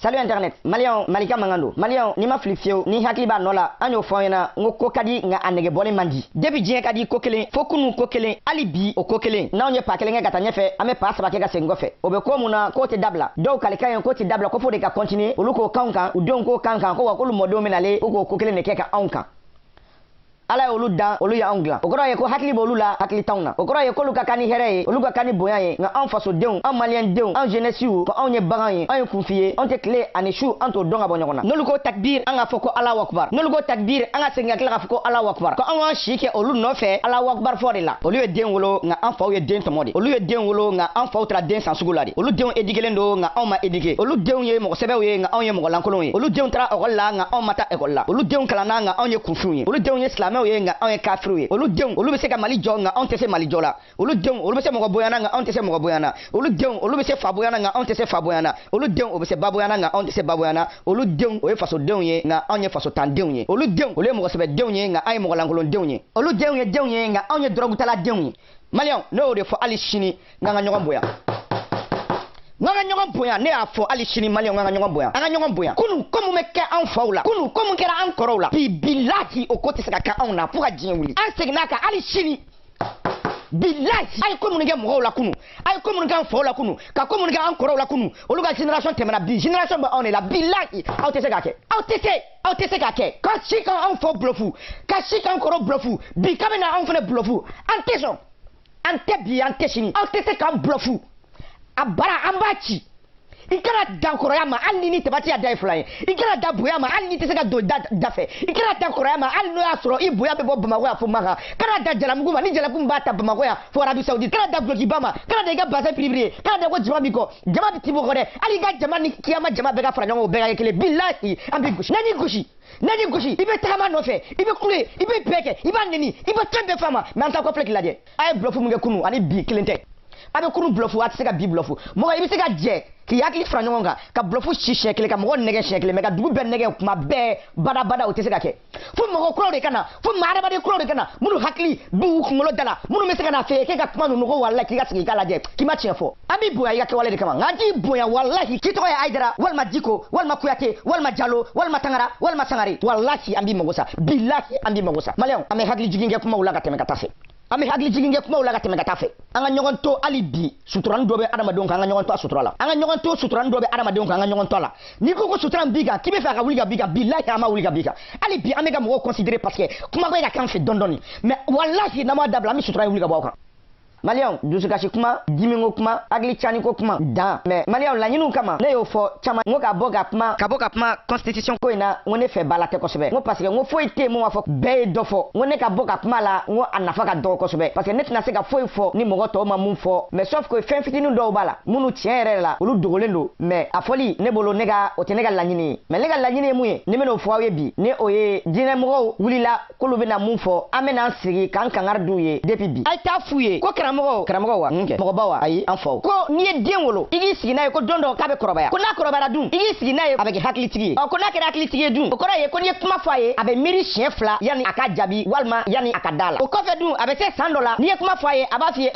Salut internet, Malion, Malika Mangando. Malion, ni ma flifio, ni hakliba nola, anyo foyena, ngo kadi nga anege bole mandi. Debi dien kadi kokele, fokunu kokele, alibi o kokele. Na onye pakele nga gata nyefe, ame passe bakega sengofe. Obe ko muna kote dabla. Do kalika yon kote dabla, ko fo de ka continue, uluko kankan, udon ko kankan, ko wakulu modo menale, uko kokele ne keka onkan. Ala olu dan olu ya angla okoro ye ko hakli bolu la hakli tawna okoro ye ko lu kakani here olu kakani boyan nga an faso deun an malien deun an jeunesse yu ko an ye bagan ye an kunfiye an te clé ani chou an to donga bonyona nolu ko takbir an afoko Allahu akbar nolu ko takbir an senga kla afoko Allahu akbar ko an shike olu no fe Allahu akbar fori la olu ye den wolo nga an fawo ye den tomodi olu ye den wolo nga an fawo tra den sansuguladi olu den edigelendo nga an ma edige olu den ye mo sebe ye nga an ye mo lankolon ye olu den tra ogolla nga an mata ekolla olu den kalana nga an ye kunfuye olu den ye islam nga on kafiru ye olu denw olu be se ka mali jɔ nga on tɛ se mali jɔ la olu denw olu be se mɔgɔ boyana nga on tɛ se mɔgɔ boyana olu denw olu be se fa boyana nga on tɛ se fa boyana olu denw o be se ba boyana nga on tɛ se ba boyana olu denw o ye faso denw ye nga on ye faso tan denw ye olu denw olu ye mɔgɔ sɛbɛ denw ye nga an ye mɔgɔ lankolon denw ye olu denw ye nga on ye drogutala denw ye Malion ne o de fɔ hali sini nga ka ɲɔgɔn boya nganga ɲɔgɔn boya ne y'a fɔ hali sini Malion nganga ɲɔgɔn boya an ka ɲɔgɔn boya kunu komu me kɛ an faw la kunu komu kɛra an kɔrɔw la bi bilahi o ko tɛ se ka kɛ anw na fo ka diɲɛ wuli an seginna kan hali sini bilahi ay ko mun kɛ mɔgɔw la kunu ay ko mun kɛ an faw la kunu ka ko mun kɛ an kɔrɔw la kunu olu ka génération tɛmɛna bi génération bɛ anw de la bilahi aw tɛ se ka kɛ aw tɛ se ka kɛ ka si kan an faw blufu ka si kan kɔrɔ blufu bi ka bɛ na anw fana blufu an tɛ sɔn an tɛ bi an tɛ sini aw tɛ se k'an blufu a bara an b'a ci i kana dan kɔrɔya ma hali ni tabati y'a da i fila ye i kana da bonya ma hali ni tɛ se ka don da fɛ i kana da kɔrɔya ma hali n'o y'a sɔrɔ i bonya bɛ bɔ Bamako yan fo Maka kana da jalamugu ma ni jalamugu b'a ta Bamako yan fo Arabi Saoudite kana da gulokiba ma kana da i ka bassin privé kana da ko jama b'i kɔ jama bɛ t'i bɔ kɔ dɛ hali i ka jama ni kiyama jama bɛɛ ka fara ɲɔgɔn kan o bɛɛ ka kɛ kelen bilahi an bɛ gosi n'ani gosi i bɛ tagama nɔfɛ i bɛ kule i bɛ bɛɛ kɛ i b'a nɛni i bɛ fɛn bɛɛ f'a ma mais an t'a kɔfilɛ k'i lajɛ a ye bluff mun kɛ kunu ani bi kelen tɛ a bɛ kunu bluff a tɛ se ka bi bluff mɔgɔ i bɛ se ka jɛ k'i hakili fara ɲɔgɔn kan ka bluff si siɲɛ kelen ka mɔgɔ nɛgɛ siɲɛ kelen mais ka dugu bɛɛ nɛgɛ kuma bɛɛ bada o tɛ se ka kɛ fo mɔgɔ kuraw de ka na fo maa adamaden kuraw de ka na minnu hakili b'u kunkolo da la minnu bɛ se ka na fɛ k'e ka kuma ninnu ko walahi k'i ka sigi k'a lajɛ k'i ma tiɲɛ fɔ an b'i bonya i ka kɛwale de kama nka an t'i bonya walahi k'i tɔgɔ ye Aïdara walima Diko walima Kuyate walima Jalo walima Tangara walima Sangare walahi an b'i mago sa bilahi an b'i mago sa Malion an bɛ hakili jigin kɛ kumaw la ka tɛmɛ ka taa fɛ an bɛ hakili jigin kɛ kumaw la ka tɛmɛ ka taa fɛ an ka ɲɔgɔn to hali bi suturani dɔ bɛ adamadenw kan an ka ɲɔgɔn to a sutura la an ka ɲɔgɔn to suturani dɔ bɛ adamadenw kan an ka ɲɔgɔn to a la n'i ko sutura b'i kan k'i bɛ fɛ a ka wuli ka b'i kan bilahi an ma wuli ka b'i kan hali bi an bɛ ka mɔgɔw considérer parce que kuma bɛ ka k'an fɛ dɔɔni mais walahi n'an m'a dabila an bɛ sutura wuli ka bɔ aw kan Malion dusukasi kuma dimingo kuma agli chani ko kuma dan mais Malion laɲiniw kama ne y'o fɔ caman ngo ka bɔ ka kuma constitution ko ina ngo ne fɛ bala tɛ kosɛbɛ ngo parce que ngo foyi tɛ mun b'a fɔ bɛɛ ye dɔ fɔ ngo ne ka bɔ ka kuma la ngo a nafa ka dɔgɔ kosɛbɛ parce que ne tɛna se ka foyi fɔ ni mɔgɔ tɔw ma mun fɔ mais sauf que fɛn fitinin dɔw b'a la minnu tiɲɛ yɛrɛ la olu dogolen don mais a fɔli ne bolo o tɛ ne ka laɲini ye mais ne ka laɲini ye mun ye ni bɛn'o fɔ aw ye bi ni o ye diinɛmɔgɔw wulila k'olu bɛna mun fɔ an bɛna an sigi k'an kangari d'u ye depuis bi a ye taa f'u ye ko karamɔgɔ wa mɔgɔba wa ayi an faw ko n'i ye den wolo i k'i sigi n'a ye ko don dɔ k'a bɛ kɔrɔbaya ko n'a kɔrɔbayara dun i k'i sigi n'a ye a bɛ kɛ hakilitigi ye ko n'a kɛra hakilitigi ye dun o kɔrɔ ye ko n'i ye kuma fɔ a ye a bɛ miiri siɲɛ fila yanni a ka jaabi walima yanni a ka da la o kɔfɛ dun a bɛ se san dɔ la n'i ye kuma fɔ a ye a b'a f'i ye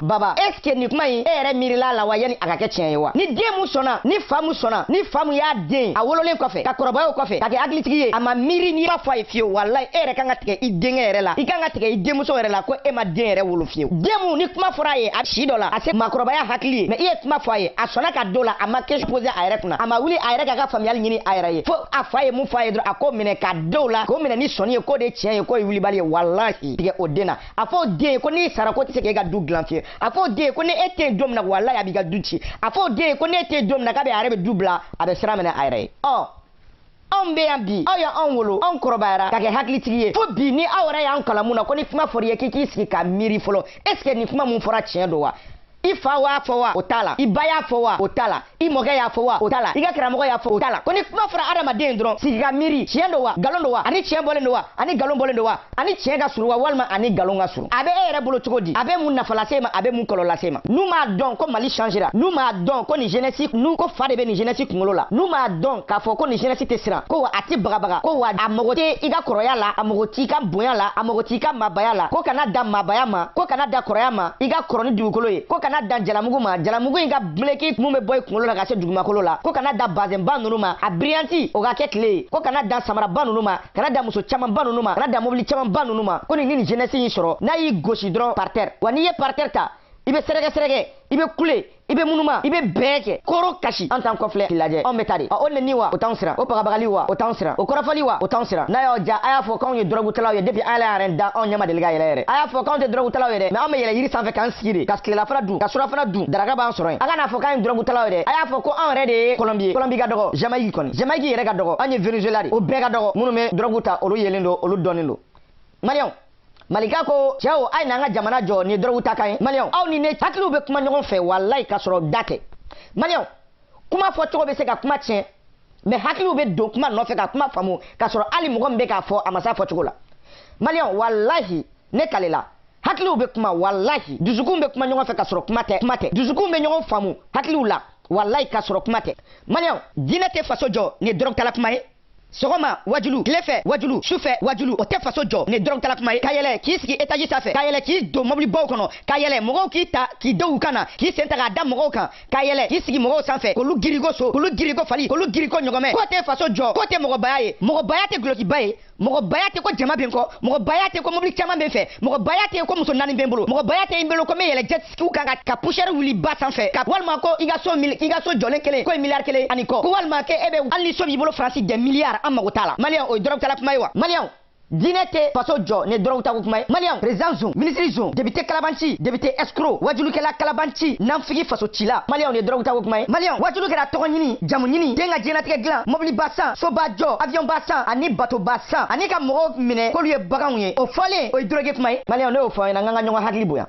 baba est ce que nin kuma in e yɛrɛ miirila la wa yanni a ka kɛ tiɲɛ ye wa ni den mun sɔnna ni fa mun y'a den a wololen kɔfɛ ka kɔrɔbaya o kɔfɛ ka kɛ hakilitigi ye a ma miiri n'i b'a fɔ a ye fiyewu walayi e yɛrɛ kan ka tigɛ i denkɛ yɛrɛ la i kan ka tigɛ i denmuso yɛrɛ la ko e ma den yɛrɛ wolo fiyewu den mun ni kuma fɔra a ye a si dɔ la a se makɔrɔbaya hakili ye mais i ye kuma fɔ a ye a sɔnna ka do la a ma question poser a yɛrɛ kunna a ma wuli a yɛrɛ k'a ka faamuyali ɲini a yɛrɛ ye fo a fa ye mun fɔ a ye dɔrɔn a k'o minɛ ka do la k'o minɛ ni sɔnni ye k'o de ye tiɲɛ ye k'o ye wulibali ye walahi tigɛ o den na a fɔ o den ye ko n'i sara ko tɛ se k'e ka du dilan fiyewu a fɔ o den ye ko ni e tɛ yen don min na walahi a b'i ka du ci a fɔ o den ye ko n'e tɛ yen don min na k'a bɛ a yɛrɛ bɛ du bila a bɛ sira minɛ a yɛrɛ ye anw bɛ yan bi aw y'anw wolo anw kɔrɔbayara ka kɛ hakilitigi ye fo bi ni aw yɛrɛ y'an kalan mun na ko ni kuma fɔra i ye k'i k'i sigi ka miiri fɔlɔ est ce que nin kuma mun fɔra tiɲɛ don wa i fa y'a fɔ wa o t'a la i ba y'a fɔ wa o t'a la i mɔkɛ y'a fɔ wa o t'a la i ka karamɔgɔ y'a fɔ o t'a la ko ni kuma fɔra adamaden dɔrɔn sigi ka miiri tiɲɛ don wa nkalon don wa ani tiɲɛ bɔlen don wa ani nkalon bɔlen don wa ani tiɲɛ ka surun wa walima ani nkalon ka surun a bɛ e yɛrɛ bolo cogo di a bɛ mun nafa lase ma a bɛ mun kɔlɔlɔ lase ma n'u m'a dɔn ko Mali changera n'u m'a dɔn ko nin jeunesse n'u ko fa de bɛ nin jeunesse kunkolo la n'u m'a dɔn k'a fɔ ko nin jeunesse tɛ siran ko wa a tɛ bagabaga ko wa a mago tɛ i ka kɔrɔya la a mago t'i ka bonya la a mago t'i ka maabaya la ko kana da maabaya ma ko kana da kɔrɔya ma i ka kɔrɔ ni dugukolo ye ko kana kana dan jalamugu ma jalamugu in ka bleki mun be boy kunkolo la ka se dugumakolo la ko kana da bazenba nunu ma a brillanti o ka kɛ tile ko kana dan samaraba nunu ma kana da muso camanba nunu ma kana da mobili camanba nunu ma ko ni jeunesse in sɔrɔ n'a y'i gosi dɔrɔn par terre wa n'i ye par terre ta i be sɛrɛgɛ i be kule i be munuma i be bɛɛ kɛ koro kasi an t'an kɔfilɛ k'i lajɛ anw bɛ ta de o neni wa o t'anw siran o pagabagali wa o t'anw siran o kɔrɔfɔli wa o t'anw siran n'a y'aw ja a y'a fɔ k'anw ye dɔrɔgutalaw ye depuis ala yɛrɛ da anw ɲɛma deli ka yɛlɛ yɛrɛ a y'a fɔ k'anw tɛ dɔrɔgutalaw ye dɛ mais anw bɛ yɛlɛ yiri sanfɛ k'an sigi de ka tilelafana dun ka surafana dun daraka b'an sɔrɔ yen a kana fɔ k'an ye dɔrɔgutalaw ye dɛ a y'a fɔ ko anw yɛrɛ de ye Colombie ka dɔgɔ Jamaïque kɔni Jamaïque yɛrɛ ka dɔgɔ an ye Venezuela de o bɛɛ ka dɔgɔ minnu bɛ dɔrɔgu ta olu yelen don olu dɔnnen don maliyɛnw Malika ko cɛw a ye n'an ka jamana jɔ ni dɔrɔgu ta kan ye maliyɛnw aw ni ne hakiliw bɛ kuma ɲɔgɔn fɛ walayi ka sɔrɔ da tɛ maliyɛnw kuma fɔcogo bɛ se ka kuma tiɲɛ mais hakiliw bɛ don kuma nɔfɛ ka kuma faamu ka sɔrɔ hali mɔgɔ min bɛ k'a fɔ a ma se a fɔcogo la maliyɛnw walahi ne kalela hakiliw bɛ kuma walahi dusukun bɛ kuma ɲɔgɔn fɛ ka sɔrɔ kuma tɛ dusukun bɛ ɲɔgɔn faamu hakiliw la walayi ka sɔrɔ kuma tɛ maliyɛnw diinɛ tɛ faso jɔ ni dɔrɔgu tala kuma ye sɔgɔma wajulu tilefɛ wajulu sufɛ wajulu o tɛ faso jɔ ni dɔrɔgu tala kuma ye ka yɛlɛ k'i sigi étage sanfɛ ka yɛlɛ k'i don mobili baw kɔnɔ ka yɛlɛ mɔgɔw k'i ta k'i da u kan na k'i sen ta k'a da mɔgɔw kan ka yɛlɛ k'i sigi mɔgɔw sanfɛ k'olu giriko so k'olu giriko fali k'olu giriko ɲɔgɔmɛ k'o tɛ faso jɔ k'o tɛ mɔgɔbaya ye mɔgɔbaya tɛ gulokiba ye mɔgɔbaya tɛ ko jama bɛ n kɔ mɔgɔbaya tɛ ko mobili caman bɛ n fɛ mɔgɔbaya tɛ ko muso naani bɛ n bolo mɔgɔbaya tɛ n bolo ko n bɛ yɛlɛ jet skiw kan ka poussière wuli ba sanfɛ ka walima ko i ka so jɔlen kelen ko ye miliyari kelen ani kɔ ko walima ke e bɛ hali ni so b'i bolo faransi des milliards an mago t'a la maliyɛn o ye dɔrɔgu tala kuma ye wa maliyɛnw diinɛ tɛ faso jɔ ni dɔrɔgu tako kuma ye maliyɛnw président zon ministre zon député kalabanci député escroc wajulukɛla kalabanci nanfigi faso cila maliyɛnw ni dɔrɔgu tako kuma ye maliyɛnw wajulu kɛra tɔgɔ ɲini jamu ɲini den ka diɲɛnatigɛ dilan mobili ba san so ba jɔ avion ba san ani bato ba san ani ka mɔgɔw minɛ k'olu ye baganw ye o fɔlen o ye drogue kuma ye maliyɛnw ne y'o fɔ an ɲɛna n ka ɲɔgɔn hakili bonya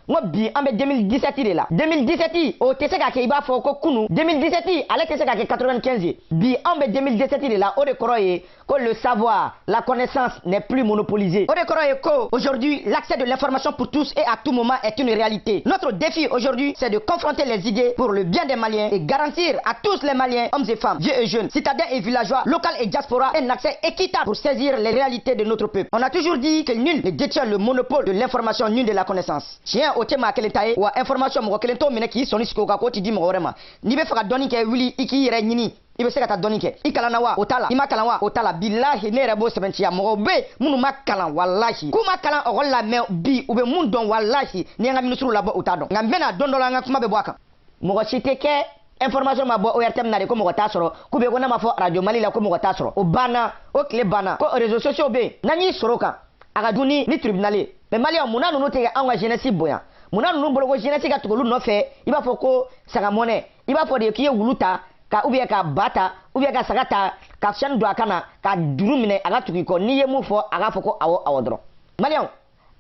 n ko bi an bɛ 2017 de la 2017 o tɛ se ka kɛ i b'a fɔ ko kunu 2017 ale tɛ se ka kɛ 95 ye bi an bɛ 2017 de la o de kɔrɔ ye ko le savoir la connaissance n'est plus monopolisé o de kɔrɔ ye ko aujourd'hui l'accès de l'information pour tous et à tout moment est une réalité notre défi aujourd'hui c'est de confronter les idées pour le bien des Maliens et garantir à tous les Maliens hommes et femmes vieux et jeunes citadins et villageois local et diaspora un accès équitable pour saisir les réalités de notre peuple on a toujours dit que nul ne détient le monopole de l'information nul de la connaissance tiens o tɛ maa kelen ta ye wa information mɔgɔ kelen t'o minɛ k'i sɔnni sigi o kan k'o ti di mɔgɔ wɛrɛ ma n'i bɛ fɛ ka dɔnni kɛ wuli i k'i yɛrɛ ɲini i bɛ se ka taa dɔnni kɛ i kalanna wa o t'a la i ma kalan wa o t'a la bilahi ne yɛrɛ b'o sɛbɛntiya mɔgɔw bɛ yen minnu ma kalan walahi k'u ma kalan ɔkɔli la mɛ bi u bɛ mun dɔn walahi ni an ka ministres labɔ u t'a dɔn nka n bɛna don dɔ la an ka kuma bɛ bɔ a kan mɔgɔ si tɛ kɛ information ma bɔ ORTM na de ko mɔgɔ t'a sɔrɔ k'u bɛ ko n'a ma fɔ radio Mali la ko mɔgɔ t'a sɔrɔ o banna o tile banna ko réseaux sociaux bɛ yen n'an y'i sɔrɔ o kan a ka dun ni tribunal ye mais maliyɛnw munna ninnu tɛ kɛ anw ka jeunesse bonya munna ninnu bolo ko jeunesse ka tugu olu nɔfɛ i b'a fɔ ko sagamɔnɛ i b'a fɔ de k'i ye wulu ta ka ou bien ka ba ta ou bien ka saga ta ka siyɛni don a kan na ka juru minɛ a ka tugu i kɔ n'i ye mun fɔ a k'a fɔ ko awɔ awɔ dɔrɔn maliyɛnw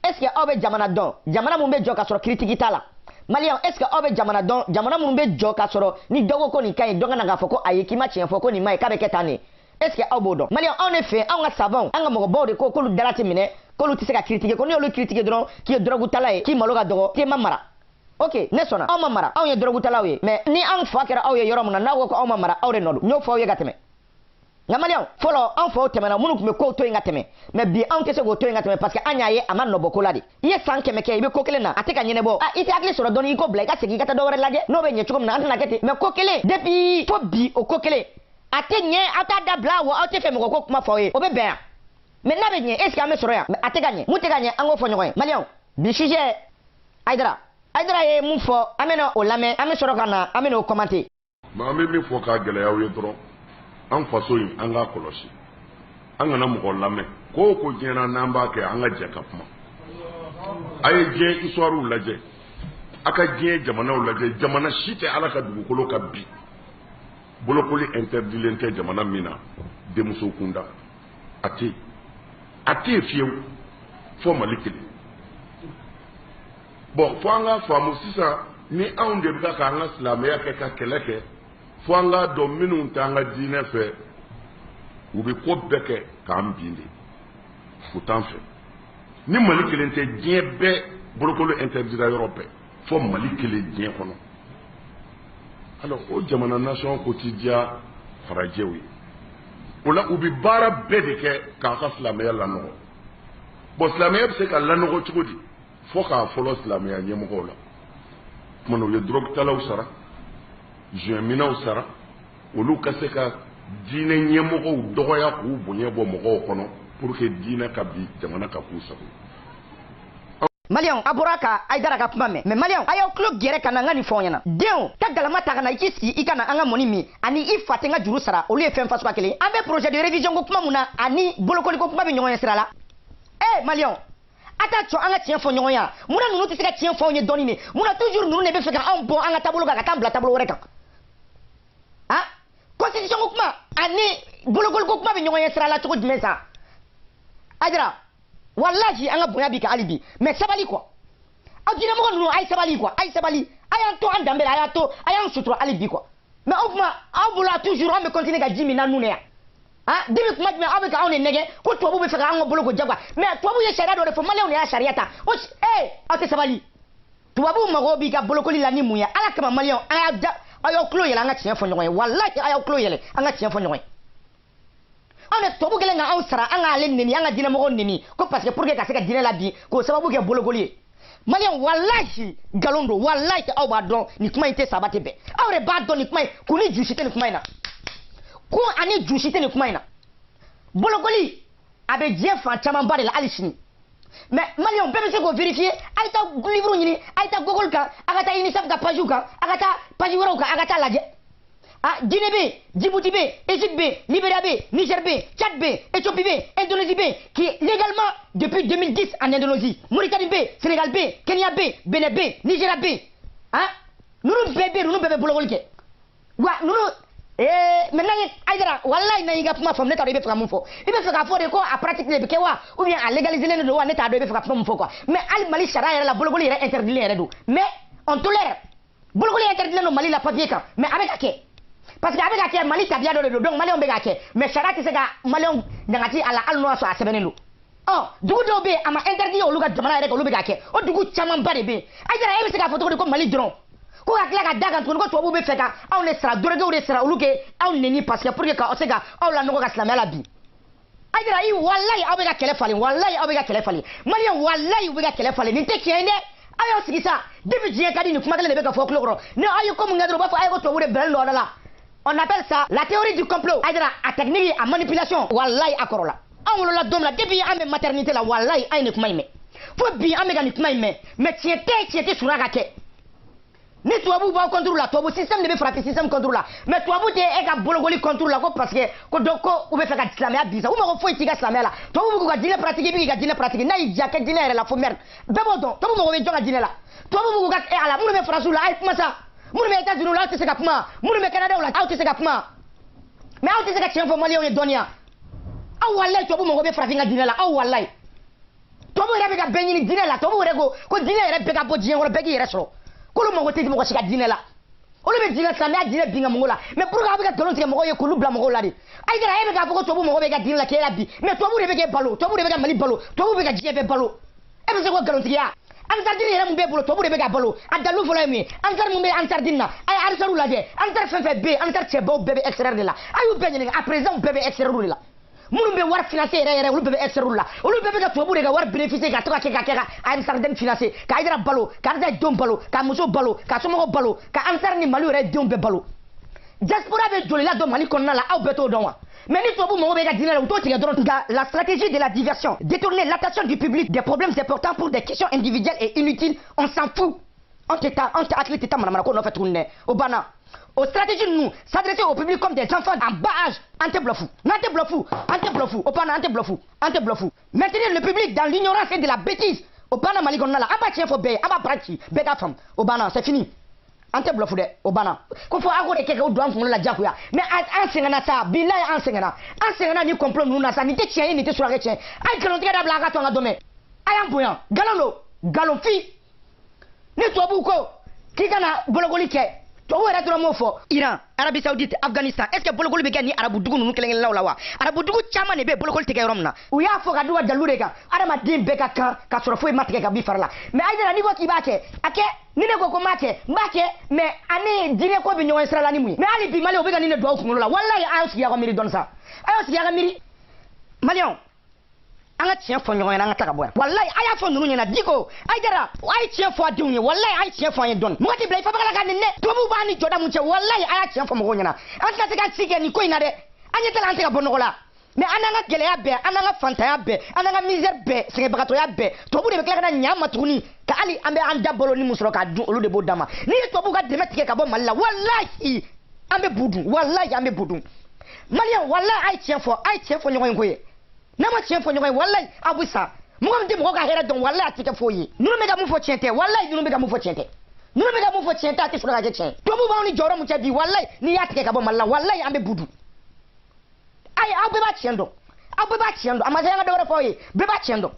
est ce que aw bɛ jamana dɔn jamana mun bɛ jɔ ka sɔrɔ critique t'a la maliyɛnw est ce que aw bɛ jamana dɔn jamana mun bɛ jɔ ka sɔrɔ ni dɔ ko ko nin ka ɲi dɔ ka na k'a fɔ ko ayi k'i ma tiɲɛ fɔ ko nin ma ɲi k'a bɛ kɛ tan de est ce que aw b'o dɔn maliyɛnw anw ne fɛ anw ka savants an ka mɔgɔbaw de ko k'olu dara tɛ minɛ k'olu tɛ se ka critiquer ko n'i y'olu critiquer dɔrɔn k'i ye drogue tala ye k'i malo ka dɔgɔ k'i ma mara ok ne sɔnna aw ma mara anw ye drogue talaw ye mais ni an fa kɛra aw ye yɔrɔ min na n'aw ko ko aw ma mara aw de nɔ don n y'o fɔ aw ye ka tɛmɛ nka maliyɛnw fɔlɔ an faw tɛmɛna minnu tun bɛ kow to yen ka tɛmɛ mais bi anw tɛ se k'o to yen ka tɛmɛ parce que an y'a ye a ma nɔbɔ ko la de i ye san 100 kɛ i bɛ ko kelen na a tɛ ka ɲɛnabɔ i tɛ hakili sɔrɔ dɔɔni i ko bila i ka segin i ka taa dɔ wɛrɛ lajɛ n'o bɛ ɲɛ cogo min na an tɛna kɛ ten mais ko kelen depuis fo bi o ko kelen a tɛ ɲɛ aw t'a dabila wa aw tɛ fɛ mɔgɔ ko kuma fɔ aw ye o bɛ bɛn yan mais n'a bɛ ɲɛ est ce que an bɛ sɔrɔ yan mais a tɛ ka ɲɛ mun tɛ ka ɲɛ an k'o fɔ ɲɔgɔn ye maliyɛnw bi sujet Aïdara ye mun fɔ an bɛna o lamɛn an bɛ sɔrɔ ka na an bɛna o commenter mais an bɛ min fɔ k'a gɛlɛya aw ye dɔrɔn an faso in an k'a kɔlɔsi an kana mɔgɔ lamɛn ko o ko diɲɛna n'an b'a kɛ an ka jɛ ka kuma a ye diɲɛ histoire lajɛ a ka diɲɛ jamanaw lajɛ jamana si tɛ ala ka dugukolo ka bi bolokoli interdilen tɛ jamana min na denmuso kunda a tɛ yen fiyewu fɔ Mali kelen bon fo an ka faamu sisan ni anw de bɛ k'an ka silamɛya kɛ ka kɛlɛ kɛ fo an k'a dɔn minnu t'an ka diinɛ fɛ u bɛ ko bɛɛ kɛ k'an bin de u t'an fɛ ni Mali kelen tɛ diɲɛ bɛɛ bolokoli interdira yɔrɔ bɛɛ fo Mali kelen diɲɛ kɔnɔ alors o jamana nation ko ti diya farajɛw ye o la u bɛ baara bɛɛ de kɛ k'a ka silamɛya lanɔgɔ bon silamɛya bɛ se ka lanɔgɔ cogo di fo k'a fɔlɔ silamɛya ɲɛmɔgɔw la kuma no ye drug talaw sara je minaw sara olu ka se ka diinɛ ɲɛmɔgɔw dɔgɔya k'u bonya bɔ mɔgɔw kɔnɔ pour que diinɛ ka bi jamana ka k'u sago. Malion abora ka aidara ka kuma mais Malion ayo club gere kana ngani fonyana deo ta galama ta kana ikisi ikana anga moni mi ani ifate nga juru sara olu e fem faso akele ambe projet de révision ko kuma muna ani bolokoli ko kuma bi nyonya sira la Malion ata cho anga tien fo nyonya muna nunu tisika tien fo nye doni ne muna toujours nunu ne be feka on bon anga tabolo ka tambla tabolo reka constitution ko kuma ani bolokoli ko kuma bi nyonya sira la to dimesa adra wallahi anga bonya bi ka alibi mais sabali quoi adina mo no ay sabali quoi ay sabali ayan to andambela ayato ayan sutro alibi quoi mais au moins on voula toujours on me continuer ka jimi na nune dimi kuma me avec on nege ko to bu be feka anga bolo ko jagwa mais to bu ye sharia do fo male on ya sharia ta o ate sabali to bu mago bi ka bolo ko li lani muya ala kama malion ayo klo yela anga tien fo nyoy wallahi ayo klo yele anga tien fo nyoy ane tobu gele nga ausra anga ale nini anga dina mo nini ko parce que pour que ka se ka dina la bi ko sababu ke bologoli malian wallahi galondo wallahi aw ba don ni kuma ite sabate be awre ba don ni kuma kuni jushite ni kuma ina ko ani jushite ni kuma ina bologoli abe jefa chama mbare la alishini mais malian bebe se ko vérifier aita livre ni aita google ka agata inisaf ka page ka agata page woro ka agata laje Guinée B, Djibouti B, Égypte B, Libéria B, Niger B, Tchad B, Éthiopie B, Indonésie B, qui est légalement depuis 2010 en Indonésie. Mauritanie B, Sénégal B, Kenya B, Bénin B, Nigeria B. Nous bébé bologolike. Nous maintenant aïdara wallahi na yiga puma fam neta do be faka mum fo ibe faka fo de ko a pratique de kewa ou bien à légaliser le do neta do be faka mum fo quoi mais al mali sharia la bologoli est interdit le do mais on tolère bologoli interdit no mali la papier kan mais avec aké parce que avec aké mali tabia do donc mali on be aké mais sharia ki sega mali on ngati ala al no so a sebenelu dugu do be ama interdit o luga jamana rek o luga aké o dugu chaman bare be aïdara ibe sega photo ko mali dron ko akla ka daga tun ko to bu be feka aw ne sra dorege o de sra uluke aw neni parce que pour que ka o sega aw la no ka islamia la bi aïdara i wallahi aw be ka kele fali wallahi aw be ka kele fali mali wallahi be ka kele fali ni te kiende ayo sigisa debi jien kadi ni kuma kele be ka fo klokro ne ayo ko mun ngadro ba fa ayo ko to bu de bel do la on appelle ça la théorie du complot aïdara a technique à manipulation wallahi akorola aw lo la dom la debi ame maternité la wallahi ay ne kuma ime fo bi ame ga ni kuma ime mais tiete suraka ke ni tuabu ba contrôle la tuabu système de be frapper système contrôle la mais tuabu te e ka bologoli contrôle la ko parce que ko doko ou be fe ka islamia bisa ou ma ko foi tiga islamia la tuabu ko ka dine pratique bi ka dine pratique na ija ke dine la fo mer be bodon tuabu mo be jonga dine la tuabu ko ka e ala mu be frasu la ay kuma sa mu be États-Unis la te se ka kuma mu be Canada la te se ka kuma mais aw te se ka chien fo mali o donia aw wallahi tuabu mo be frapper nga dine la aw wallahi tuabu re be ka benyi dine la tuabu re ko dine re be ka bo dine ko be ki re so kolo mo wote mo shika dine la olu be dine samia dine binga mo la mais pour ka be ka dolon tike mo ye kulu bla mo la di ay dara e be ka foko to bu mo be ka dine la ke la bi mais to bu re be ke balo to bu re be ka mali balo to bu be ka dine be balo e be se ko galon tike ya ansar dine re mo be balo to bu re be ka balo adalu fo la mi ansar mo be ansar dinna ay arsaru la je ansar fe be ansar chebo bebe extraire de la ayu be ni à présent bebe extraire de la munu be war financer re olu bebe extraire la olu bebe ka to bu re ka war bénéficier ka to ka ka ansar den financer ka aidara balo ka da dom balo ka muso balo ka somo balo ka ansar ni mali re dom be balo diaspora be joli la do mali konna la aw beto don wa mais ni to bu mo be ka dina la to tiga doron la stratégie de la diversion détourner l'attention du public des problèmes importants pour des questions individuelles et inutiles on s'en fout on athlète état manamana ko no fait tourner au bana aux stratégies nous s'adresser au public comme des enfants en bas âge ante blofou au pana ante blofou maintenir le public dans l'ignorance et de la bêtise au pana maligonna la aba tien fo be aba prachi be ka fam au bana c'est fini ante blofou de au bana ko fo agore keke o doan fun la jakuya mais ensengana ça billahi ensengana ni complot nous na ça ni te tien ni te sur la tien ay galon tiga da blaga to nga dome ayam boyan galon fi ni to buko kigana bologoli ke to wera to mo fo Iran Arabie Saoudite Afghanistan est-ce que bologoli be gani arabu dugu nunu kelengel lawa arabu dugu chama ne be bologoli tege romna u ya fo ga duwa dalure ga adama dim be ka ka soro fo matke ga bi farla mais aidara ni ko ki bake ake ni ne ko make mais ani dine ko bi nyon sala ni mu mais ali bi mali o be ga ni ne do fu la wallahi ayo siya ko miri don sa ayo siya ga miri malion anga tiɲɛ fɔ ɲɔgɔn ɲɛna an ka taga bɔ yan walayi a y'a fɔ ninnu ɲɛna diko Aïdara a ye tiɲɛ fɔ a denw ye walayi a ye tiɲɛ fɔ an ye dɔɔni mɔgɔ tɛ bila i fabagala ka nin dɛ tubabuw b'a ni jɔda mun cɛ walayi a y'a tiɲɛ fɔ mɔgɔw ɲɛna an tɛna se ka sigi kɛ nin ko in na dɛ an ɲɛ tɛ la an tɛ ka bɔ nɔgɔ la mais an n'an ka gɛlɛya bɛɛ an n'an ka fantanya bɛɛ an n'an ka misère bɛɛ sɛgɛnbagatɔya bɛɛ tubabu de bɛ tila ka na ɲɛ an ma tuguni ka hali an bɛ an da balo ni mun sɔrɔ k'a dun olu de b'o d'an ma n'i ye tubabuw ka dɛmɛ tigɛ ka bɔ Mali la walayi an bɛ bu dun walayi an bɛ bu dun Maliyɛn walayi a ye tiɲɛ fɔ ɲɔgɔn ye ko ye n'a ma tiɲɛ fɔ ɲɔgɔn ye walayi aw bɛ sa mɔgɔ min tɛ mɔgɔ ka hɛrɛ dɔn walayi a tɛ kɛ foyi ye ninnu bɛ ka mun fɔ tiɲɛ tɛ walayi ninnu bɛ ka mun fɔ tiɲɛ tɛ ninnu bɛ ka mun fɔ tiɲɛ tɛ a tɛ sɔrɔ ka kɛ tiɲɛ tubabuw b'anw ni jɔyɔrɔ mun cɛ bi walayi n'i y'a tigɛ ka bɔ Mali la walayi an bɛ bu dun ayi aw bɛɛ b'a tiɲɛ dɔn aw bɛɛ b'a tiɲɛ dɔn a ma se an ka dɔ wɛrɛ fɔ aw ye bɛɛ b'a tiɲɛ dɔn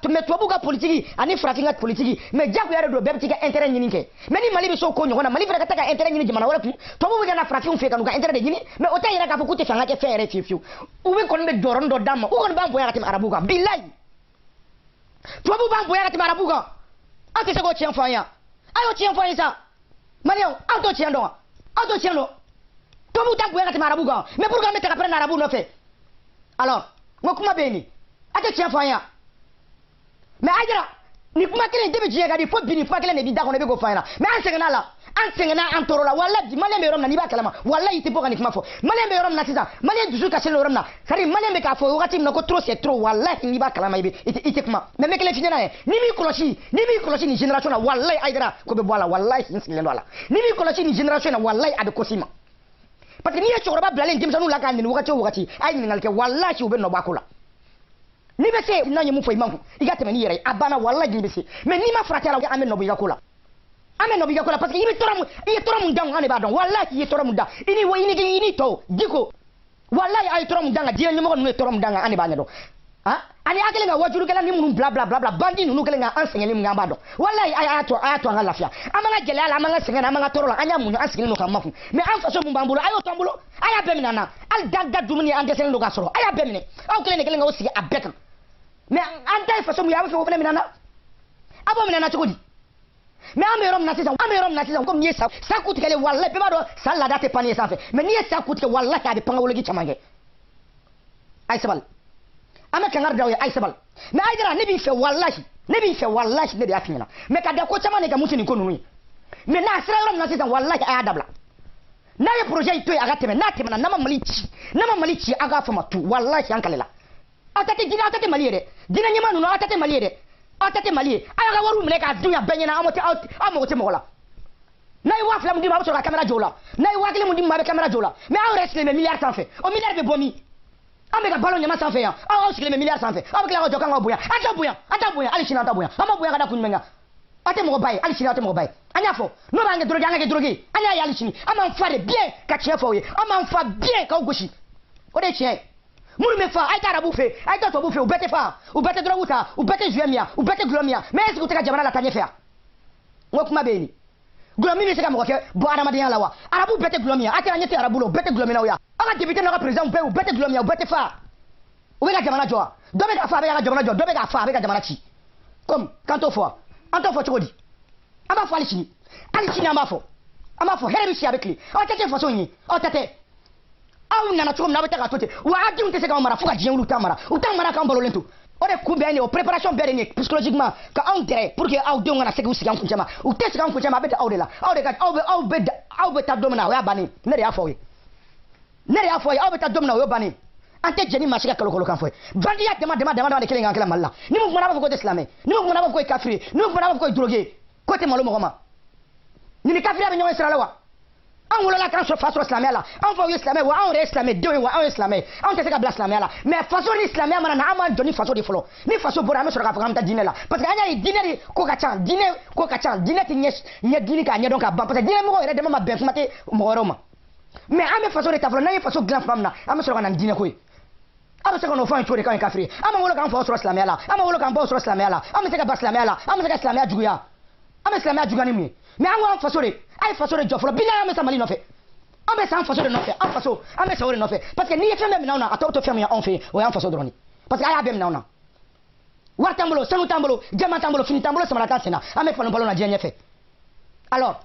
mais tubabuw ka politiki ani farafin ka politiki mais jagoya de don bɛɛ bɛ t'i ka intérêt ɲini kɛ mais ni Mali bɛ s'o ko ɲɔgɔn na Mali fana ka taa ka intérêt ɲini jamana wɛrɛ kun tubabuw bɛ ka na farafinw fɛ ka n'u ka intérêt de ɲini mais o tɛ yira k'a fɔ k'u tɛ fɛ an ka kɛ fɛn yɛrɛ fiyewu fiyewu u bɛ kɔni bɛ jɔyɔrɔnin dɔ d'an ma u kɔni b'an bonya ka tɛmɛ arabuw kan bilayi tubabuw b'an bonya ka tɛmɛ arabuw kan an tɛ se k'o tiɲɛ fɔ an ye a y'o tiɲɛ fɔ an ye sa Maliyɛnw an t'o tiɲɛ dɔn wa aw t'o tiɲɛ dɔn tubabuw t'an bonya ka tɛmɛ arabuw kan mais pourquoi an bɛ ta ka pɛrɛn arabuw nɔfɛ alors n ko kuma bɛ yen nin a tɛ tiɲɛ fɔ an ye mais Aïdara ni kuma kelen de bɛ diɲɛ ka di fo bi ni kuma kelen de b'i da kɔnɔ i bɛ k'o fɔ an ɲɛna mais an sɛgɛnna a la an tɔɔrɔ la walayi Maliyɛn bɛ yɔrɔ min na n'i b'a kalama walayi i tɛ bɔ ka nin kuma fɔ Maliyɛn bɛ yɔrɔ min na sisan Maliyɛn dusu kasilen don yɔrɔ min na c'est à dire Maliyɛn bɛ k'a fɔ wagati min na ko trop c'est trop walayi n'i b'a kalama i tɛ kuma mais n bɛ kelen f'i ɲɛna yɛ n'i m'i kɔlɔsi nin génération na walayi Aïdara ko bɛ bɔ a la walayi n sigilen don a la n'i m'i kɔlɔsi nin génération na walayi a bɛ ko s'i ma parce que n'i ye cɛkɔrɔba bilalen denmisɛnninw la k'a nɛni wagati o wagati a ye ɲininkali kɛ walayi u bɛ nɔ bɔ a ko la n'i bɛ se n'a ye mun fɔ i man kun i ka tɛmɛ n'i yɛrɛ ye a banna walayi n'i bɛ se mais n'i ma farati a la an bɛ nɔ bɔ i ka ko la an bɛ nɔ bɔ i ka ko la parce que i ye tɔɔrɔ mun dan an de b'a dɔn walayi i ye tɔɔrɔ mun dan i ni tɔw Diko walayi a ye tɔɔrɔ mun dan kan diɲɛ ɲɛmɔgɔ ninnu ye tɔɔrɔ mun dan kan an de b'a ɲɛdɔn ani a kɛlen ka wajurukɛla ni minnu bila bandi ninnu kɛlen ka an sɛgɛnni min kɛ an b'a dɔn walayi a y'a to an ka lafiya an b'an ka gɛlɛya la an b'an ka sɛgɛn na an b'an ka tɔɔrɔ la an y'a muɲu an sigilen don k'an makun mais an faso mun b'an bolo a y'o to an bolo a y'a bɛɛ minɛ an na hali da dumuni an dɛsɛlen don k'a sɔrɔ a y'a bɛɛ minɛ aw kelen de kɛlen k'aw sigi a bɛɛ kan mais an ta ye faso mun ye a bɛ fɛ o fana minɛ an na a b'o minɛ an na cogo di mais an bɛ yɔrɔ min na sisan komi n'i ye sa ku tigɛlen walayi bɛɛ b'a dɔn sa laada tɛ pan ye sanfɛ mais n'i ye sa ku tigɛ walayi a bɛ pan ka woloki caman kɛ a ye sabali an bɛ kangari d'aw ye a ye sabali mais Aïdara ne b'i fɛ walayi ne de y'a f'i ɲɛna mais ka da ko caman de kan mun tɛ nin ko ninnu ye mais n'a sera yɔrɔ min na sisan walayi a y'a dabila n'a ye projet in to yen a ka tɛmɛ n'a tɛmɛna n'a ma Mali ci a k'a fɔ ma tu walayi an kale la aw ta tɛ Mali ye dɛ diinɛ ɲɛmaa ninnu aw ta tɛ Mali ye dɛ aw ta tɛ Mali ye a y'a ka wariw minɛ k'a dun yan bɛɛ ɲɛna aw mago tɛ mɔgɔ la n'a ye 2000 mun d'i ma a bɛ sɔrɔ ka caméra jɔ o la n'a ye 1000 mun d'i ma a bɛ caméra jɔ o la mais aw yɛrɛ sigilen bɛ milliard sanfɛ o milliard bɛ bɔ min an bɛ ka balo ɲama sanfɛ yan aw sigilen bɛ milliard sanfɛ aw bɛ tila ka jɔ k'an ka bonya an t'a bonya hali sini an t'a bonya an ma bonya ka da kun jumɛn kan aw tɛ mɔgɔ ba ye hali sini aw tɛ mɔgɔ ba ye an y'a fɔ n'o b'an kɛ drogue an ka kɛ drogue an y'a ye hali sini an b'an fa de bien ka tiɲɛ fɔ aw ye an b'an fa bien k'aw gosi o de ye tiɲɛ ye minnu bɛ fa a ye taa arabu fɛ a ye taa tubabu fɛ u bɛɛ tɛ fa u bɛɛ tɛ drogue ta u bɛɛ tɛ jouet min yan u bɛɛ tɛ gulɔ min yan mais est-ce que u tɛ ka jamana lataa ɲɛfɛ yan n ko kuma bɛ yen nin gulɔ min bɛ se ka mɔgɔ kɛ bɔ adamadenya la wa arabu bɛɛ tɛ gulɔ min yan a kɛra ɲɛ tɛ arabu la u bɛɛ tɛ gulɔ min na o yan aw ka député n'aw ka président bɛɛ u bɛɛ tɛ gulɔ min yan u bɛɛ tɛ fa u bɛ ka jamana jɔ wa dɔ bɛ ka fa a bɛ ka jamana jɔ dɔ bɛ ka fa a bɛ ka jamana ci comme k'an t'o fɔ wa an t'o fɔ cogo di an b'a fɔ hali sini an b'a fɔ hɛrɛ bɛ si a bɛ tile aw tɛ kɛ faso in ye aw tɛ aw nana cogo min na aw bɛ taa k'a to ten wa aw denw tɛ se k'aw mara fo ka diɲɛ wuli u t'a mara k'an balolen to o de kun bɛɛ nin o préparation bɛɛ de nin psychologiquement ka anw dɛrɛ pour que aw denw kana se k'u sigi an kuncɛ ma u tɛ sigi an kuncɛ ma a bɛ dan aw de la aw bɛ taa don min na o y'a bannen ne de y'a fɔ aw ye aw bɛ taa don min na o y'o bannen an tɛ jɛni maa si ka kalokalo kan fɔ ye bandiya dama de kelen kan kɛlɛ Mali la ni mun kumana a b'a fɔ ko tɛ silamɛ ni mun kumana a b'a fɔ ko ye kafiri ni mun kumana a b'a fɔ ko ye drogué ko tɛ malo mɔgɔ ma nin kafiriya bɛ ɲɔgɔn sira la wa an wolola k'an fa sɔrɔ silamɛya la an faw ye silamɛ wa anw yɛrɛ ye silamɛdenw ye wa anw ye silamɛ ye anw tɛ se ka bila silamɛya la mais faso ni silamɛya mana na an b'an jɔ ni faso de fɔlɔ ni faso bɔra an bɛ sɔrɔ k'a fɔ k'an bɛ taa diinɛ la parce que an y'a ye diinɛ de ko ka ca diinɛ tɛ ɲɛ diini k'a ɲɛdɔn k'a ban parce que diinɛ mɔgɔw yɛrɛ dama ma bɛn kuma tɛ mɔgɔ wɛrɛw ma mais an bɛ faso de ta fɔlɔ n'an ye faso dilan tuma min na an bɛ sɔrɔ ka na ni diinɛ ko ye an bɛ se ka n'o fɔ an ye cogo di k'an ye kafiri ye an b'an wolo k'an faw sɔrɔ silamɛya la an b'an wolo k'an baw sɔrɔ silamɛya la an bɛ se ka ba silamɛya la an bɛ se ka silamɛya juguya an bɛ silamɛya juguya ni mun ye mais an ko an faso de a ye faso de jɔ fɔlɔ bilahi an bɛ sa Mali nɔfɛ an bɛ san faso de nɔfɛ an bɛ sa o de nɔfɛ parce que n'i ye fɛn bɛɛ minɛ anw na a tɔw to fɛn min ye anw fɛ yen o y'an faso dɔrɔn de parce que a y'a bɛɛ minɛ anw na wari t'an bolo sanu t'an bolo jɛman t'an bolo fini t'an bolo samara t'an sen na an bɛ falon na diɲɛ ɲɛfɛ alors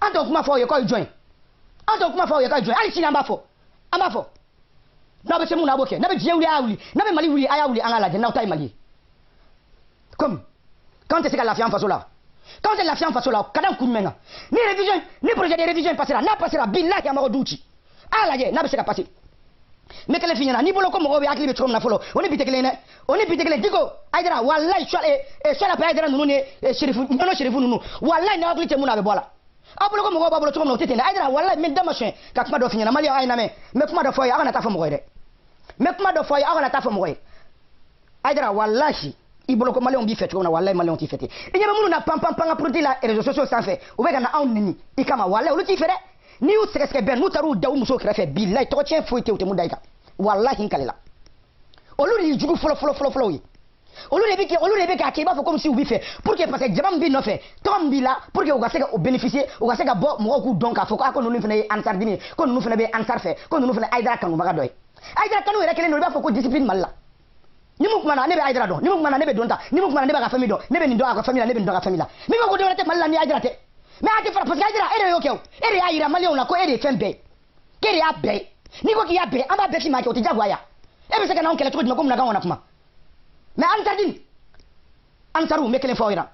an t'o kuma fɔ aw ye k'aw ye jɔn ye hali sini an b'a fɔ n'a be se mun na boke n'a be dieu wuli a wuli n'a be mali wuli aya wuli an ala de n'a taille mali comme quand c'est que la fiance façon là quand c'est la fiance façon là kadan kunmenga ni révision ni projet de révision passera n'a passera billahi amaro douti ala je n'a be se ka passer mais kele finyana ni bolo ko mo be akli be trom na folo oni bitekele ne oni bitekele diko aidara wallahi swala pa aidara nunu ne sherifu nunu wallahi na akli te muna be bola abolo ko mo babolo trom na tete na aidara wallahi men dama shen ka kuma do finyana mali ay na me kuma do foya ana ta fo mo de me kuma do foya ana ta fo mo aidara wallahi ibolo ko mali on bi fet ko na wallahi mali on ti fete e nyebe munu na pam pam produit la réseaux sociaux sans fait o be na on nini ikama wallahi o ti fere ni u sɛgɛsɛgɛ bɛn n'u taara u da u muso kɛrɛfɛ bilayi tɔgɔ tiɲɛ foyi tɛ u tɛ mun da i kan walahi n kalela olu de y'i jugu fɔlɔ ye olu de bɛ k'a kɛ i b'a fɔ comme si u b'i fɛ pour que parce que jama min b'i nɔfɛ tɔgɔ min b'i la pour que u ka se ka o bénéficier u ka se ka bɔ mɔgɔw k'u dɔn k'a fɔ ko a ko ninnu fana ye ansar dini ye ko ninnu fana bɛ ansar fɛ ko ninnu fana Aidara kanubaga dɔ ye Aidara kanu yɛrɛ kelen don i b'a fɔ ko discipline Mali la ni mun kumana ne bɛ Aidara dɔn ni mun kumana ne bɛ don ta ni mun kumana ne b'a ka famille dɔn ne bɛ nin dɔn a ka famille la ne bɛ nin dɔn a ka famille la min bɛ ko dɔwɛrɛ tɛ Mali la ni Aidara tɛ mais a tɛ fara parce que Aidara e de y'o kɛ o e de y'a yira maliyɛnw la ko e de ye fɛn bɛɛ ye k'e de y'a bɛɛ ye n'i ko k'i y'a bɛɛ an b'a bɛɛ k'i ma kɛ o tɛ diyagoya e bɛ se ka n'anw kɛlɛ cogo jumɛn ko mun na k'anw na kuma mais ansardini ansaru n bɛ kelen fɔ aw ɲɛna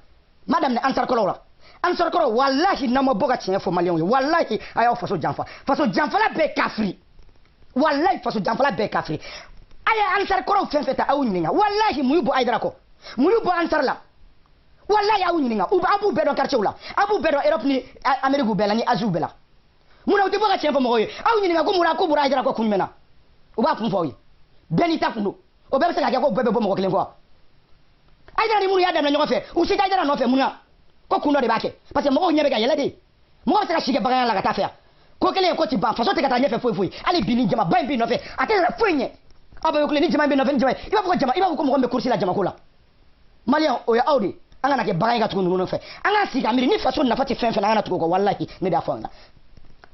ma daminɛ ansar kɔrɔw la ansar kɔrɔ walahi n'aw ma bɔ ka tiɲɛ fɔ maliyɛnw ye walahi a y'aw faso janfa faso janfala bɛɛ kafiri walahi faso janfala bɛɛ kafiri a ye ansar kɔrɔw fɛn fɛn ta aw ɲininka walahi mun y'u bɔ Aidara kɔ mun y'u bɔ ansar la wallahi aw ɲininka a b'u bɛɛ dɔn quartier la a b'u bɛɛ dɔn Europe ni Amérique bɛɛ la ni Asie bɛɛ la munna u tɛ bɔ ka tiɲɛ fɔ mɔgɔw ye aw ɲininka ko munna ko bɔra Aidara kɔ kun jumɛn na u b'a kun fɔ aw ye bɛɛ n'i ta kun don o bɛɛ bɛ se ka kɛ ko bɛɛ bɛ bɔ mɔgɔ kelen kɔ Aidara ni minnu y'a daminɛ ɲɔgɔn fɛ u si tɛ Aidara nɔfɛ mun na ko kun dɔ de b'a kɛ parce que mɔgɔw ɲɛ bɛ ka yɛlɛ de mɔgɔ bɛ se ka si kɛ baganya la ka taa fɛ yan ko kelen ye ko ti ban faso tɛ ka taa ɲɛfɛ foyi foyi hali bi ni jama ba in b'i nɔfɛ a tɛ foyi ɲɛ aw bɛ kule ni jama in b'i nɔfɛ ni jama i b'a fɔ ko jama i b'a fɔ ko mɔgɔ min bɛ kursi la jamako la maliyɛn o ye aw de an kana kɛ bagan ka tugu ninnu nɔfɛ an ka sigi ka miiri ni faso nafa tɛ fɛn fɛn na an kana tugu o kɔ walahi ne de y'a fɔ an ɲɛna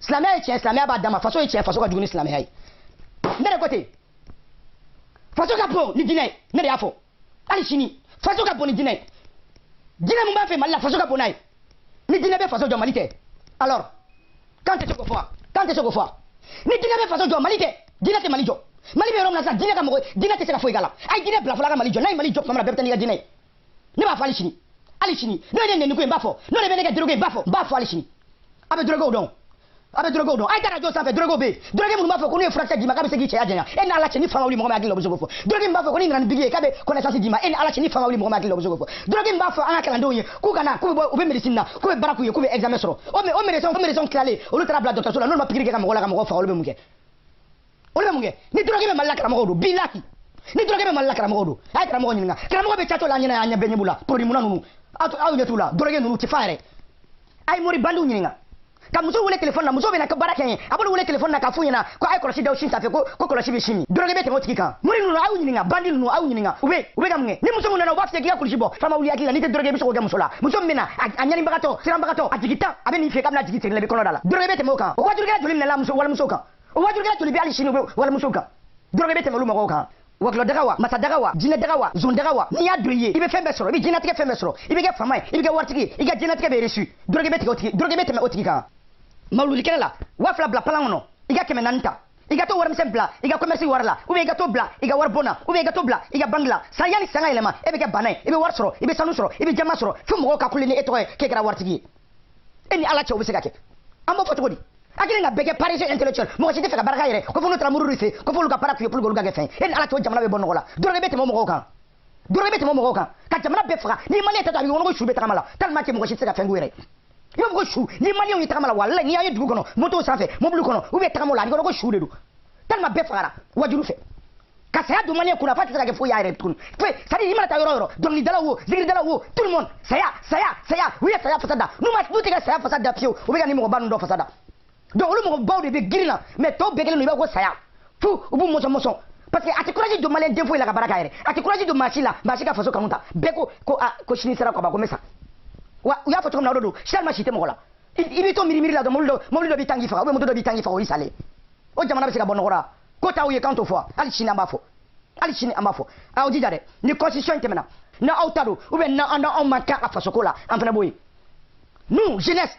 silamɛya ye tiɲɛ silamɛya b'a dama faso ye tiɲɛ faso ka jugu ni silamɛya ye ne de ko ten faso ka bon ni diinɛ ye ne de y'a fɔ hali sini faso ka bon ni diinɛ ye diinɛ min b'a fɛ Mali la faso ka bon n'a ye ni diinɛ bɛ faso jɔ Mali tɛ alors k'an tɛ se k'o fɔ wa k'an tɛ se k'o fɔ wa ni diinɛ bɛ faso jɔ Mali tɛ diinɛ tɛ Mali jɔ Mali bɛ yɔrɔ min na sisan diinɛ ka mɔgɔ diinɛ tɛ se ka foyi k'a la a ye diinɛ bila fɔlɔ a ka Mali jɔ n'a ye Mali jɔ tuma min na bɛɛ bɛ taa n'i ka diinɛ ye ne b'a fɔ hali sini n'o ye ne nɛni ko ye n b'a fɔ n'o de bɛ ne kɛ drogue ye n b'a fɔ hali sini a bɛ droguew dɔn a ye taa radio sanfɛ droguew bɛ yen drogue minnu b'a fɔ ko n'u ye furakisɛ d'i ma k'a bɛ se k'i cɛya janya e ni Ala cɛ ni fanga wuli mɔgɔ min hakili la o bɛ se k'o fɔ drogue min b'a fɔ ko n'i nana ni bigi ye k'a bɛ connaissance d'i ma e ni Ala cɛ ni fanga wuli mɔgɔ min hakili la o bɛ se k'o fɔ drogue min b'a fɔ an ka kalandenw ye k'u ka na k'u bɛ bɔ u bɛ médecine na k'u bɛ baara k'u ye k'u bɛ examen sɔrɔ o médecin tilalen olu taara bila dɔgɔtɔrɔso la n'olu ma pikiri kɛ ka mɔgɔw la ka mɔgɔw faga olu bɛ mun kɛ ni drogue bɛ Mali la karamɔgɔw don bilahi ni drogue bɛ Mali la karamɔgɔw don a ye karamɔgɔ ɲininka karamɔgɔ bɛ cato la an ɲɛ bɛɛ ɲɛ b'u la produit munna ninnu aw ɲɛ t'u la drogue ninnu tɛ fa yɛrɛ a ye moribandiw ɲininka ka muso wele téléphone na muso bɛ na ka baara kɛ ye a b'olu wele téléphone na k'a f'u ɲɛna ko a ye kɔlɔsi da o sin sanfɛ ko kɔlɔsi bɛ sin min drogue bɛ tɛmɛ o tigi kan mori ninnu aw ɲininka bandi ninnu aw ɲininka u bɛ ka mun kɛ ni muso min nana u b'a f'i ye k'i ka kulusi bɔ fama wuli hakili la n'i tɛ drogue i bɛ se k'o kɛ muso la muso min bɛ na a ɲanibagatɔ siranbagatɔ a jigi tan a bɛ nin fɛ k'a bɛna jigi segin la i bɛ kɔnɔ da la drogue bɛ tɛmɛ o kan o wajurukɛla joli minɛla walimuso kan o wajurukɛla joli bɛ hali sini walimuso kan drogue bɛ tɛmɛ olu mɔgɔw kan wakilɔ daga wa masa daga wa jinɛ daga wa zon daga wa n'i y'a don i ye i bɛ fɛn bɛɛ sɔrɔ i bɛ jinɛtigɛ fɛn bɛɛ sɔrɔ i bɛ kɛ fama ye i bɛ kɛ waritigi ye i ka jinɛtigɛ bɛ reçu drogue bɛ tɛmɛ o tigi kan mawululikɛla la 2000 bila palan kɔnɔ i ka 400 ta i ka to warimisɛn bila i ka commerce wari la ou bien i ka to bila i ka wari bon na ou bien i ka to bila i ka banque la san yanni san ka yɛlɛma e bɛ kɛ bana ye i bɛ wari sɔrɔ i bɛ sanu sɔrɔ i bɛ jama sɔrɔ fo mɔgɔw ka kule ni e tɔgɔ ye k'e kɛra waritigi ye e ni Ala cɛ o bɛ se ka kɛ an b'o fɔ cogo di a kelen ka bɛɛ kɛ parisien intellectuel mɔgɔ si tɛ fɛ ka baraka yɛrɛ ko fɔ n'u taara muru de fɛ ko fɔ olu ka baara k'u ye pour que olu ka kɛ fɛn ye e ni Ala cɛ o jamana bɛ bɔ nɔgɔ la drogue bɛ tɛmɛ mɔgɔw kan ka jamana bɛɛ faga ni maliyɛn tɛ to a bɛ kɔnɔ ko su bɛ tagama la tellement que mɔgɔ si tɛ se ka fɛn k'u yɛrɛ ye i b'a fɔ ko su ni maliyɛnw ye tagama la walayi n'i y'a ye dugu kɔnɔ moto sanfɛ mobili kɔnɔ ou bien tagamaw la a bɛ kɔnɔ ko su de don tellement bɛɛ fagara wajulu fɛ ka saya don maliyɛn kunna f'a tɛ se ka kɛ foyi y'a yɛrɛ tuguni c'est à dire i mana taa yɔrɔ o yɔrɔ dɔnkilidala wo zikiridala wo tout le monde saya u ye saya fasa da n'u tɛ ka saya fasa da fiyewu u bɛ ka ni mɔgɔba ninnu dɔ fasa da donc olu mɔgɔbaw de bɛ girin na mais tɔw bɛɛ kelen don i b'a fɔ ko saya fu u b'u mɔsɔn parce que a tɛ courage don maliyɛn den foyi la ka baara k'a yɛrɛ a tɛ courage don maa si la maa si ka faso kanu ta bɛɛ ko sini sera kɔba ko n bɛ sa wa u y'a fɔ cogo min na o de don si alima si tɛ mɔgɔ la i b'i to miiri la dɔrɔn mobili dɔ b'i tan k'i faga ou bien moto dɔ b'i tan k'i faga o y'i salen o jamana bɛ se ka bɔ nɔgɔ la ko t'aw ye k'an t'o fɔ hali sini an b'a fɔ a y'aw jija dɛ ni constitution in tɛmɛna n'aw ta don ou bien n'anw ma kɛ a fasoko la an fana b'o ye nous jeunesse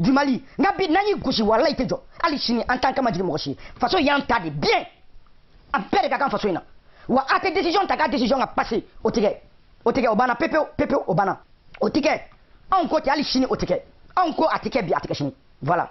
du Mali nka bi n'an y'i gosi walayi tɛ jɔ hali sini an t'an kama jigin mɔgɔ si faso y'an ta de bien a bɛɛ de ka kan faso in na wa a tɛ décision ta ka décision ka passé o tɛ kɛ o banna pepewu pepewu o banna o tɛ kɛ anw ko ten hali sini o tɛ kɛ anw ko a tɛ kɛ bi a tɛ kɛ sini voilà.